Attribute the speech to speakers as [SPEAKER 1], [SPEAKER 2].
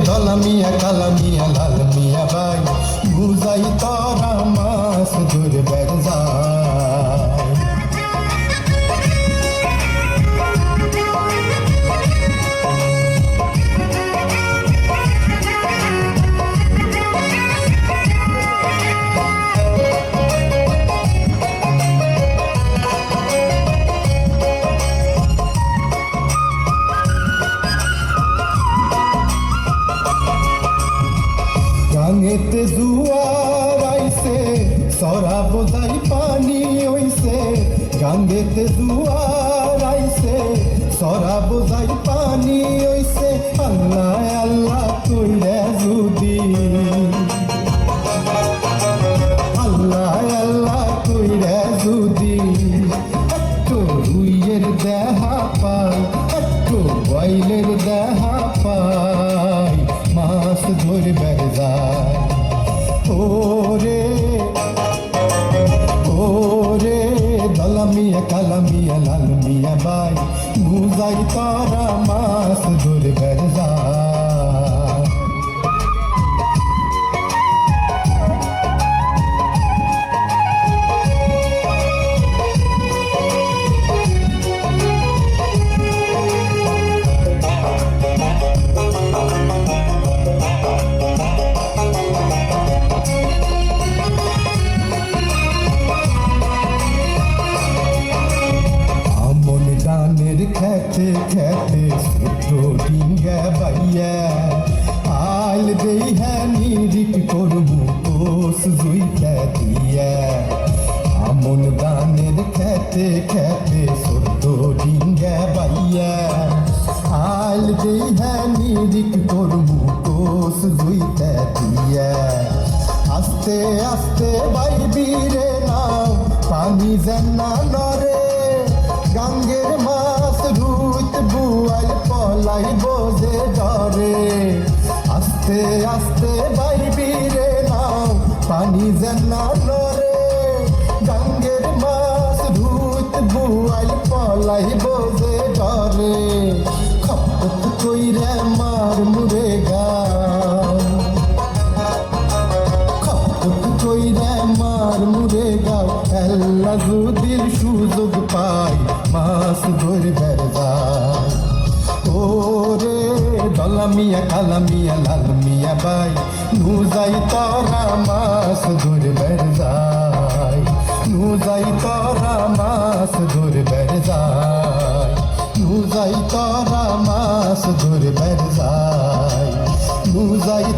[SPEAKER 1] ধলা মিয়া কালা মিয়া লাল মিয়া ভাই বুঝাই তোরা মাছ ধরবার যায়। গাঙেতে জুয়ার আইছে সরা বোঝাই পানি হইছে, গাঙেতে জুয়ার আইছে সরা বোঝাই পানি হইছে। আল্লাহ আল্লাহ কইরা যদি, আল্লাহ আল্লাহ কইরা যদি একটু রুইয়ের দেহা পাই, একটু বয়লের দেহা পাই মাছ ধরবার যায়। ওরে ওরে ধলা মিয়া কালা মিয়া লাল মিয়া ভাই বুঝাই তোরা মাছ ধরবার যায়। খেতে খেতে ছোটো ডিঙ্গা বাইয়া আইল দেই হ্যাঁ নিরিক করবো কোষ জুইটা দিয়া। আমন দানের খেতে খেতে ছোটো ডিঙ্গা বাইয়া আইল দেই হ্যাঁ নিরিক করবো কোষ জুইটা দিয়া। আস্তে আস্তে বাইবি রে নাও পানি যেন না নরে, গাঙ্গের মাছ রুইত বুয়াল পলাই বোঝে ডরে। আস্তে আস্তে বাইবি রে নাও পানি যেন না নরে, গাঙ্গের মাছ রুইত বুয়াল পলাই বোঝে ডরে। খপত কইরে মার মুরে গাও, খপত কইরে মার মুরে গাও। আল্লাহ যদি সুযোগ পাই মাছ ধরবার যায়। ওরে ধলা মিয়া কালা মিয়া লাল মিয়া ভাই নুজাই তোরা মাছ ধরবার যায়, নুজাই তোরা মাছ ধরবার যায়, নুজাই তোরা মাছ ধরবার যায়, নুজাই